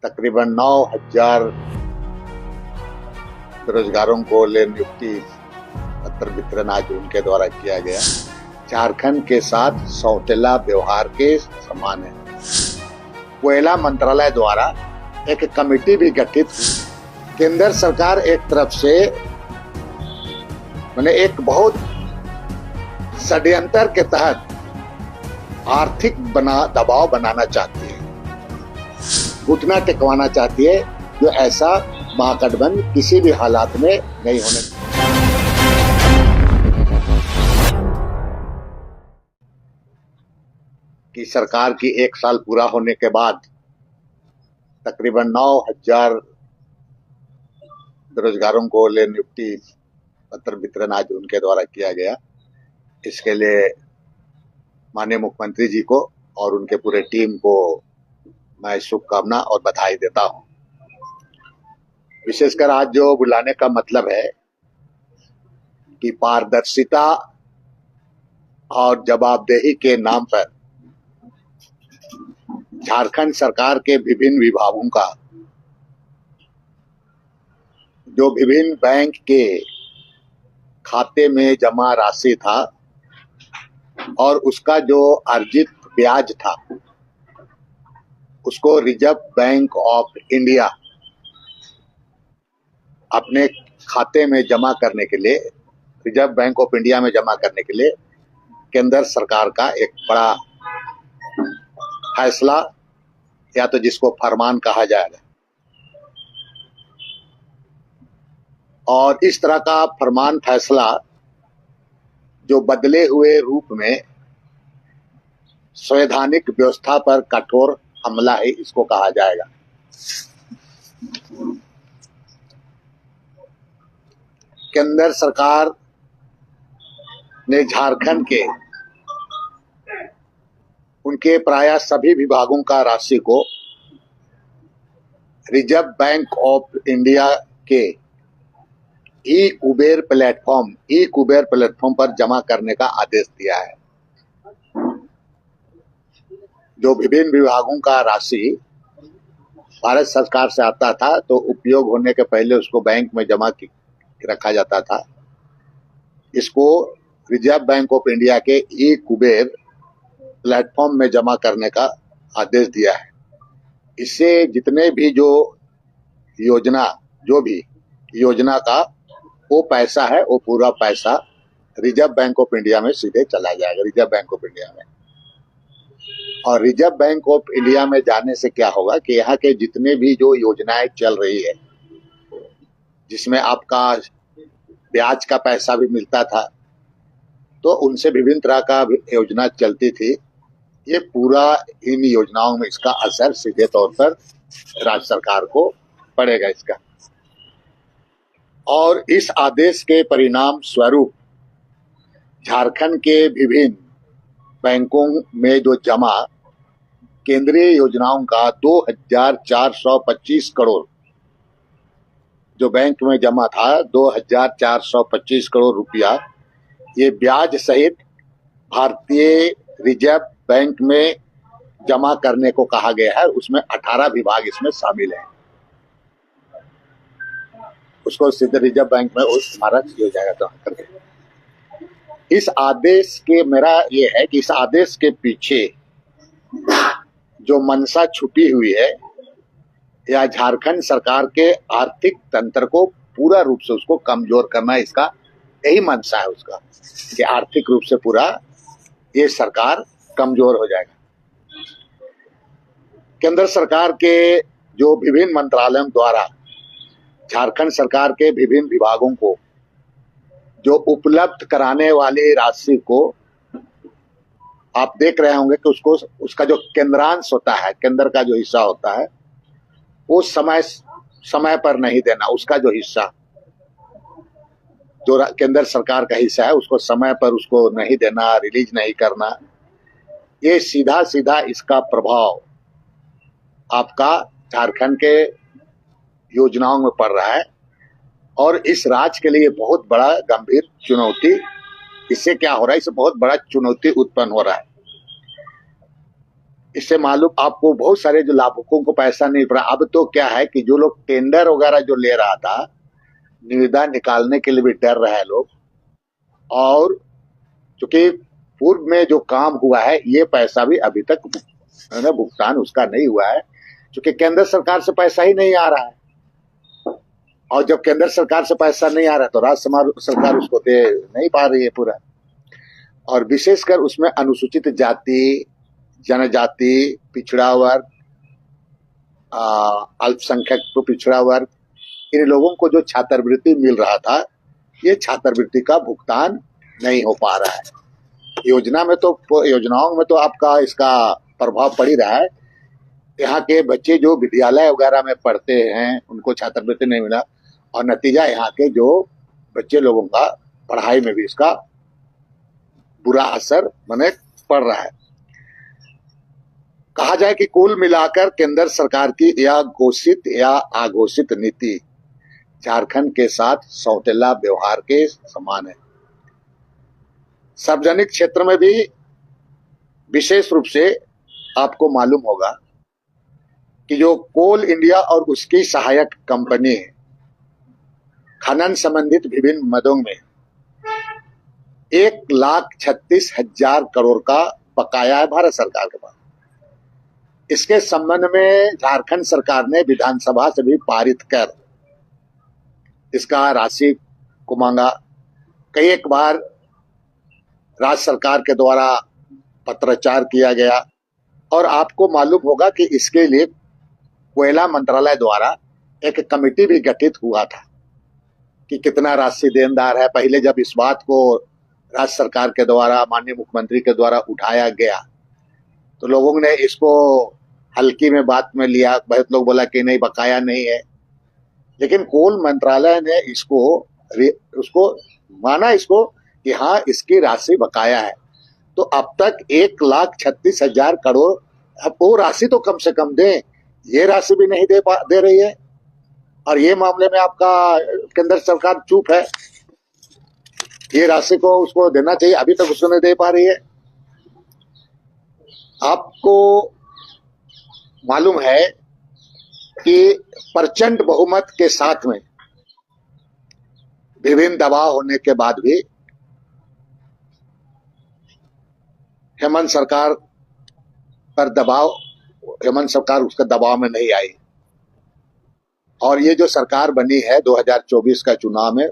तकरीबन 9,000 बेरोजगारों को ले नियुक्ति पत्र वितरण आज उनके द्वारा किया गया। झारखंड के साथ सौतेला व्यवहार के समान है। कोयला मंत्रालय द्वारा एक कमेटी भी गठित हुई। केंद्र सरकार एक तरफ से एक बहुत षड्यंत्र के तहत आर्थिक दबाव बनाना चाहती है, घुटना टेकवाना चाहती है, जो ऐसा महागठबंधन किसी भी हालात में नहीं होने की सरकार की 1 साल पूरा होने के बाद तकरीबन 9,000 बेरोजगारों को ले नियुक्ति पत्र वितरण आज उनके द्वारा किया गया। इसके लिए माननीय मुख्यमंत्री जी को और उनके पूरे टीम को मैं शुभकामना और बधाई देता हूं। विशेषकर आज जो बुलाने का मतलब है कि पारदर्शिता और जवाबदेही के नाम पर झारखंड सरकार के विभिन्न विभागों का जो विभिन्न बैंक के खाते में जमा राशि था और उसका जो अर्जित ब्याज था उसको रिजर्व बैंक ऑफ इंडिया अपने खाते में जमा करने के लिए, रिजर्व बैंक ऑफ इंडिया में जमा करने के लिए केंद्र सरकार का एक बड़ा फैसला, या तो जिसको फरमान कहा जाएगा, और इस तरह का फरमान फैसला जो बदले हुए रूप में संवैधानिक व्यवस्था पर कठोर हमला है, इसको कहा जाएगा। केंद्र सरकार ने झारखंड के उनके प्राय सभी विभागों का राशि को रिजर्व बैंक ऑफ इंडिया के ई कुबेर प्लेटफॉर्म पर जमा करने का आदेश दिया है। जो विभिन्न विभागों का राशि भारत सरकार से आता था तो उपयोग होने के पहले उसको बैंक में जमा रखा जाता था। इसको रिजर्व बैंक ऑफ इंडिया के ई कुबेर प्लेटफॉर्म में जमा करने का आदेश दिया है। इससे जितने भी जो भी योजना का वो पैसा है, वो पूरा पैसा रिजर्व बैंक ऑफ इंडिया में सीधे चला जाएगा, रिजर्व बैंक ऑफ इंडिया में। और रिजर्व बैंक ऑफ इंडिया में जाने से क्या होगा कि यहाँ के जितने भी जो योजनाएं चल रही है, जिसमें आपका ब्याज का पैसा भी मिलता था, तो उनसे विभिन्न तरह का योजना चलती थी, ये पूरा इन योजनाओं में इसका असर सीधे तौर पर राज्य सरकार को पड़ेगा इसका। और इस आदेश के परिणाम स्वरूप झारखंड के विभिन्न बैंकों में जो जमा केंद्रीय योजनाओं का 2,425 करोड़ जो बैंक में जमा था, 2,425 करोड़ रुपया, ये ब्याज सहित भारतीय रिजर्व बैंक में जमा करने को कहा गया है। उसमें 18 विभाग इसमें शामिल हैं। उसको सीधे रिजर्व बैंक में हमारा हो जाएगा तो करके। इस आदेश के मेरा ये है कि इस आदेश के पीछे जो मंशा छुपी हुई है, या झारखंड सरकार के आर्थिक तंत्र को पूरा रूप से उसको कमजोर करना, इसका यही मंशा है उसका, कि आर्थिक रूप से पूरा ये सरकार कमजोर हो जाएगा। केंद्र सरकार के जो विभिन्न मंत्रालयों द्वारा झारखंड सरकार के विभिन्न विभागों को जो उपलब्ध कराने वाली राशि को आप देख रहे होंगे कि उसका जो केंद्रांश होता है, केंद्र का जो हिस्सा होता है, वो समय पर नहीं देना। उसका जो हिस्सा, जो केंद्र सरकार का हिस्सा है, उसको समय पर उसको नहीं देना, रिलीज नहीं करना, ये सीधा सीधा इसका प्रभाव आपका झारखंड के योजनाओं में पड़ रहा है। और इस राज्य के लिए बहुत बड़ा गंभीर चुनौती, इससे क्या हो रहा है, इससे बहुत बड़ा चुनौती उत्पन्न हो रहा है। इससे मालूम आपको बहुत सारे जो लाभुकों को पैसा नहीं पड़ा। अब तो क्या है कि जो लोग टेंडर वगैरह जो ले रहा था, निविदा निकालने के लिए भी डर रहे हैं लोग। और चूंकि पूर्व में जो काम हुआ है ये पैसा भी अभी तक भुगतान उसका नहीं हुआ है, क्योंकि केंद्र सरकार से पैसा ही नहीं आ रहा है। और जब केंद्र सरकार से पैसा नहीं आ रहा है तो राज्य सरकार उसको दे नहीं पा रही है पूरा। और विशेषकर उसमें अनुसूचित जाति, जनजाति, पिछड़ा वर्ग, अल्पसंख्यक तो पिछड़ा वर्ग, इन लोगों को जो छात्रवृत्ति मिल रहा था, ये छात्रवृत्ति का भुगतान नहीं हो पा रहा है। योजनाओं में तो आपका इसका प्रभाव पड़ ही रहा है। यहाँ के बच्चे जो विद्यालय वगैरह में पढ़ते हैं उनको छात्रवृत्ति नहीं मिला, और नतीजा यहाँ के जो बच्चे लोगों का पढ़ाई में भी इसका बुरा असर पड़ रहा है। कहा जाए कि कुल मिलाकर केंद्र सरकार की यह घोषित या अघोषित नीति झारखंड के साथ सौतेला व्यवहार के समान है। सार्वजनिक क्षेत्र में भी विशेष रूप से आपको मालूम होगा कि जो कोल इंडिया और उसकी सहायक कंपनी है, खनन संबंधित विभिन्न मदों में 1,36,000 करोड़ का बकाया है भारत सरकार के पास। इसके संबंध में झारखंड सरकार ने विधानसभा से भी पारित कर इसका राशि को मांगा। कई एक बार राज्य सरकार के द्वारा पत्राचार किया गया, और आपको मालूम होगा कि इसके लिए कोयला मंत्रालय द्वारा एक कमेटी भी गठित हुआ था कि कितना राशि देनदार है। पहले जब इस बात को राज्य सरकार के द्वारा, माननीय मुख्यमंत्री के द्वारा उठाया गया तो लोगों ने इसको हल्की में बात में लिया। बहुत लोग बोला कि नहीं, बकाया नहीं है, लेकिन कोल मंत्रालय ने उसको माना इसको कि हाँ, इसकी राशि बकाया है। तो अब तक 1,36,000 करोड़, अब वो राशि तो कम से कम दें, ये राशि भी नहीं दे रही है। और ये मामले में आपका केंद्र सरकार चुप है। ये राशि को उसको देना चाहिए, अभी तक उसको नहीं दे पा रही है। आपको मालूम है कि प्रचंड बहुमत के साथ में विभिन्न दबाव होने के बाद भी हेमंत सरकार उसके दबाव में नहीं आई। और ये जो सरकार बनी है 2024 का चुनाव में,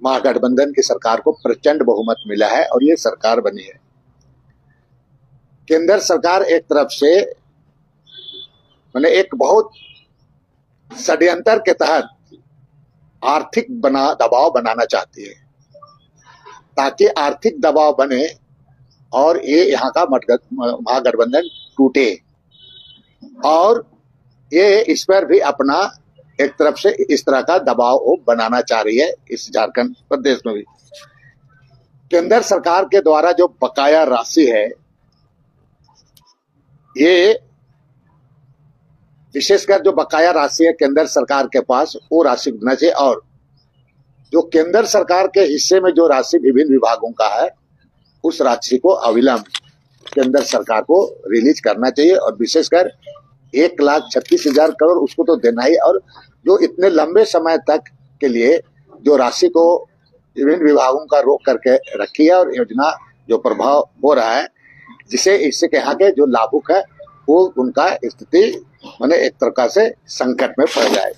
महागठबंधन की सरकार को प्रचंड बहुमत मिला है और ये सरकार बनी है। केंद्र सरकार एक तरफ से एक बहुत षड्यंत्र के तहत आर्थिक दबाव बनाना चाहती है, ताकि आर्थिक दबाव बने और ये यहाँ का महागठबंधन टूटे। और ये इस पर भी अपना एक तरफ से इस तरह का दबाव बनाना चाह रही है इस झारखंड प्रदेश में भी। केंद्र सरकार के द्वारा जो बकाया राशि है, ये विशेषकर जो बकाया राशि है केंद्र सरकार के पास, वो राशि देना चाहिए। और जो केंद्र सरकार के हिस्से में जो राशि विभिन्न विभागों का है, उस राशि को अविलंब केंद्र सरकार को रिलीज करना चाहिए। और विशेषकर 1,36,000 करोड़ उसको तो देना ही। और जो इतने लंबे समय तक के लिए जो राशि को विभिन्न विभागों का रोक करके रखी है, और योजना जो प्रभाव हो रहा है, जिसे इससे यहाँ के जो लाभुक है वो उनका स्थिति एक तरह से संकट में पड़ जाए।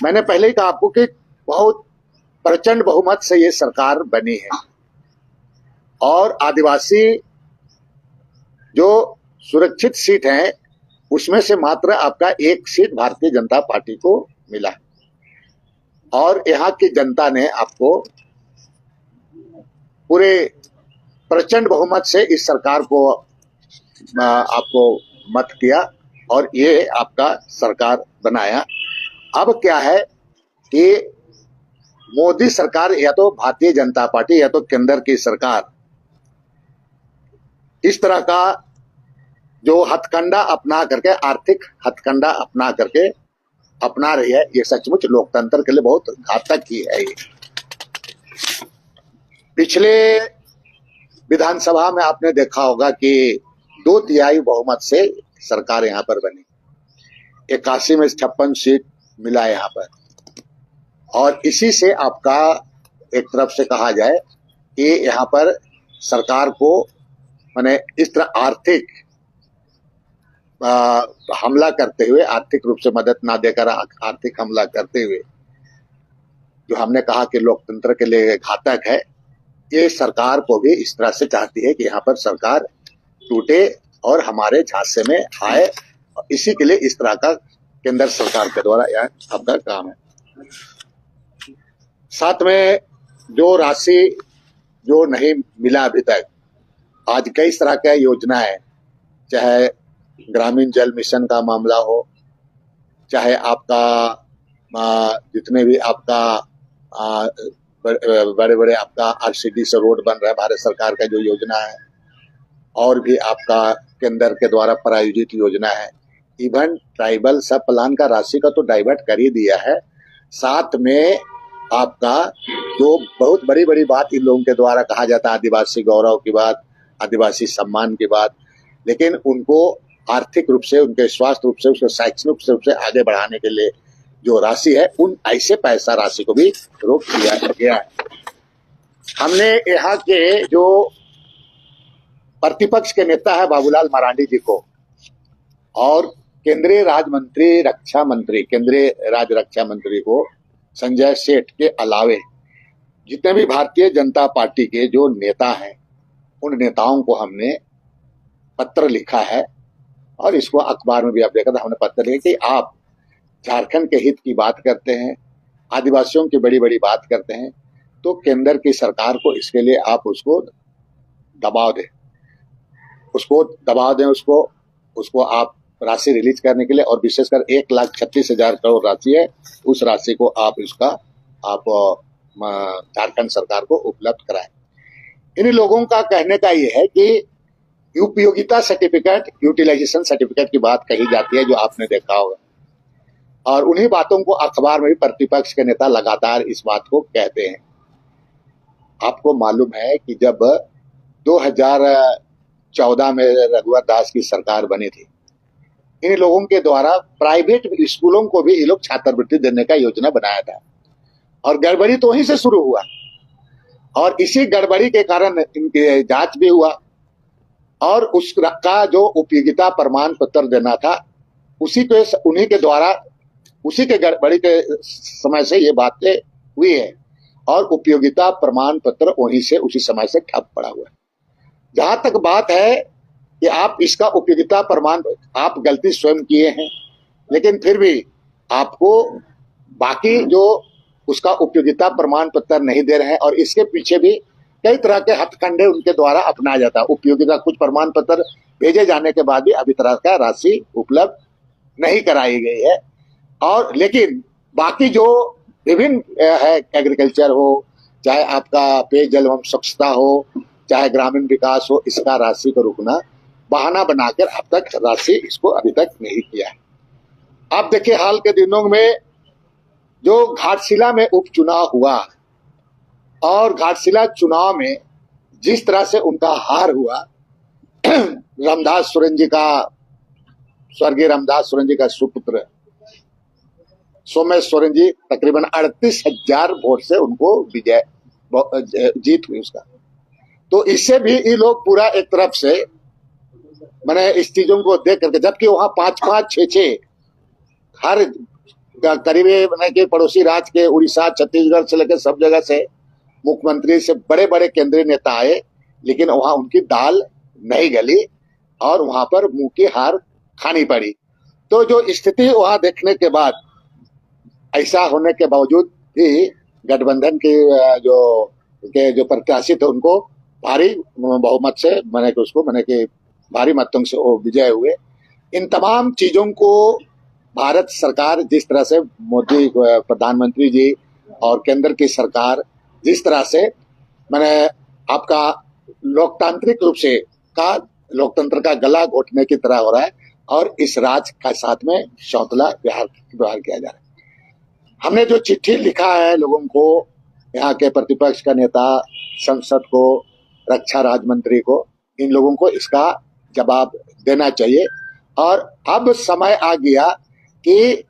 मैंने पहले ही कहा आपको कि बहुत प्रचंड बहुमत से ये सरकार बनी है, और आदिवासी जो सुरक्षित सीट है उसमें से मात्र आपका एक सीट भारतीय जनता पार्टी को मिला। और यहाँ की जनता ने आपको पूरे प्रचंड बहुमत से इस सरकार को आपको मत किया और ये आपका सरकार बनाया। अब क्या है कि मोदी सरकार या तो भारतीय जनता पार्टी या तो केंद्र की सरकार इस तरह का जो हथकंडा अपना करके, आर्थिक हथकंडा अपना रही है, ये सचमुच लोकतंत्र के लिए बहुत घातक ही है। ये पिछले विधानसभा में आपने देखा होगा कि 2/3 बहुमत से सरकार यहाँ पर बनी। 81 में 56 सीट मिला यहाँ पर। और इसी से आपका एक तरफ से कहा जाए कि यहाँ पर सरकार को माने इस तरह आर्थिक हमला करते हुए, आर्थिक रूप से मदद ना देकर आर्थिक हमला करते हुए, जो हमने कहा कि लोकतंत्र के लिए घातक है, ये सरकार को भी इस तरह से चाहती है कि यहाँ पर सरकार टूटे और हमारे झांसे में आए। इसी के लिए इस तरह का केंद्र सरकार के द्वारा यह आपका काम है। साथ में जो राशि जो नहीं मिला अभी तक, आज कई तरह का योजना है, चाहे ग्रामीण जल मिशन का मामला हो, चाहे आपका जितने भी आपका बड़े बड़े आपका आरसीडी से रोड बन रहा है, भारत सरकार का जो योजना है, और भी आपका केंद्र के द्वारा प्रायोजित योजना है। इवन ट्राइबल सब प्लान का राशि का तो डाइवर्ट कर ही दिया है। साथ में आपका जो बहुत बड़ी बड़ी बात इन लोगों के द्वारा कहा जाता है, आदिवासी गौरव की बात, आदिवासी सम्मान की बात, लेकिन उनको आर्थिक रूप से, उनके स्वास्थ्य रूप से, उसके शैक्षणिक रूप से आगे बढ़ाने के लिए जो राशि है, उन ऐसे पैसा राशि को भी रोक दिया गया है। हमने यहाँ के जो प्रतिपक्ष के नेता है बाबूलाल मरांडी जी को और केंद्रीय राज्य मंत्री रक्षा मंत्री, केंद्रीय राज्य रक्षा मंत्री को संजय सेठ के अलावे जितने भी भारतीय जनता पार्टी के जो नेता हैं, उन नेताओं को हमने पत्र लिखा है और इसको अखबार में भी आप देखा था, हमने पत्र लिखा कि आप झारखंड के हित की बात करते हैं, आदिवासियों की बड़ी बड़ी बात करते हैं, तो केंद्र की सरकार को इसके लिए आप उसको दबाव दें, उसको आप राशि रिलीज करने के लिए, और विशेषकर 1,36,000 करोड़ राशि है, उस राशि को आप झारखंड सरकार को उपलब्ध कराएं। इन लोगों का कहने का ये है कि उपयोगिता सर्टिफिकेट, यूटिलाइजेशन सर्टिफिकेट की बात कही जाती है, जो आपने देखा होगा, और उन्हीं बातों को अखबार में भी प्रतिपक्ष के नेता लगातार इस बात को कहते हैं। आपको मालूम है कि जब 2014 में रघुवर दास की सरकार बनी थी, इन लोगों के द्वारा प्राइवेट स्कूलों को भी ये लोग छात्रवृत्ति देने का योजना बनाया था, और गड़बड़ी तो वहीं से शुरू हुआ, और इसी गड़बड़ी के कारण इनकी जांच भी हुआ, और उसका जो उपयोगिता प्रमाण पत्र देना था, उन्हीं के द्वारा, उसी के गड़बड़ी के समय से ये बातें हुई है, और उपयोगिता प्रमाण पत्र वहीं से उसी समय से ठप पड़ा हुआ है। जहां तक बात है कि आप इसका उपयोगिता प्रमाण, आप गलती स्वयं किए हैं, लेकिन फिर भी आपको बाकी जो उसका उपयोगिता प्रमाण पत्र नहीं दे रहे हैं, और इसके पीछे भी कई तरह के हथकंडे उनके द्वारा अपनाया जाता है। उपयोगिता कुछ प्रमाण पत्र भेजे जाने के बाद भी अभी तरह का राशि उपलब्ध नहीं कराई गई है, और लेकिन बाकी जो विभिन्न है, एग्रीकल्चर हो, चाहे आपका पेयजल एवं स्वच्छता हो, चाहे ग्रामीण विकास हो, इसका राशि को रुकना बहाना बनाकर अब तक राशि इसको अभी तक नहीं किया है। आप देखिए हाल के दिनों में जो घाटशिला में उपचुनाव हुआ, और घाटशिला चुनाव में जिस तरह से उनका हार हुआ, रामदास सोरेन जी का, स्वर्गीय रामदास सोरेन जी का सुपुत्र सोमेश सोरेन जी तकरीबन 38,000 वोट से उनको जीत हुई उसका। तो इससे भी ये लोग पूरा एक तरफ से मैंने इस चीजों को देख करके, जबकि वहां 5-5, 6-6 हर करीबी मैंने कि पड़ोसी राज्य के उड़ीसा, छत्तीसगढ़ से लेकर सब जगह से मुख्यमंत्री से बड़े बड़े केंद्रीय नेता आए, लेकिन वहां उनकी दाल नहीं गली और वहां पर मुंह की हार खानी पड़ी। तो जो स्थिति वहां देखने के बाद, ऐसा होने के बावजूद भी गठबंधन के जो प्रत्याशी थे उनको भारी बहुमत से मैंने कि भारी मतों से वो विजय हुए। इन तमाम चीजों को भारत सरकार जिस तरह से, मोदी प्रधानमंत्री जी और केंद्र की सरकार जिस तरह से मैंने आपका लोकतांत्रिक रूप से लोकतंत्र का गला घोटने की तरह हो रहा है, और इस राज्य का साथ में शौतला व्यवहार किया जा रहा है। हमने जो चिट्ठी लिखा है लोगों को, यहाँ के प्रतिपक्ष का नेता, संसद को, रक्षा राज्य मंत्री को, इन लोगों को इसका जवाब देना चाहिए। और अब समय आ गया कि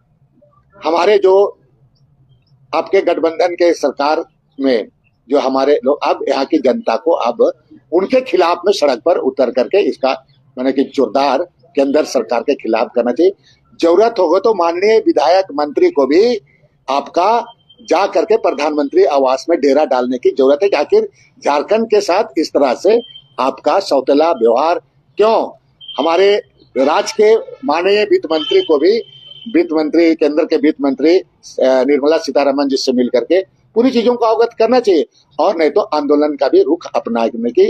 हमारे जो आपके गठबंधन के सरकार में जो हमारे लोग, अब यहाँ की जनता को अब उनके खिलाफ में सड़क पर उतर करके इसका माने कि जोरदार केंद्र सरकार के खिलाफ करना चाहिए। जरूरत होगा तो माननीय विधायक मंत्री को भी आपका जा करके प्रधानमंत्री आवास में डेरा डालने की जरूरत है। आखिर झारखंड के साथ इस तरह से आपका सौतेला व्यवहार क्यों? हमारे राज्य के माननीय वित्त मंत्री को भी, वित्त मंत्री, केंद्र के वित्त मंत्री निर्मला सीतारमण जी से मिल करके पूरी चीजों को अवगत करना चाहिए, और नहीं तो आंदोलन का भी रुख अपनाने की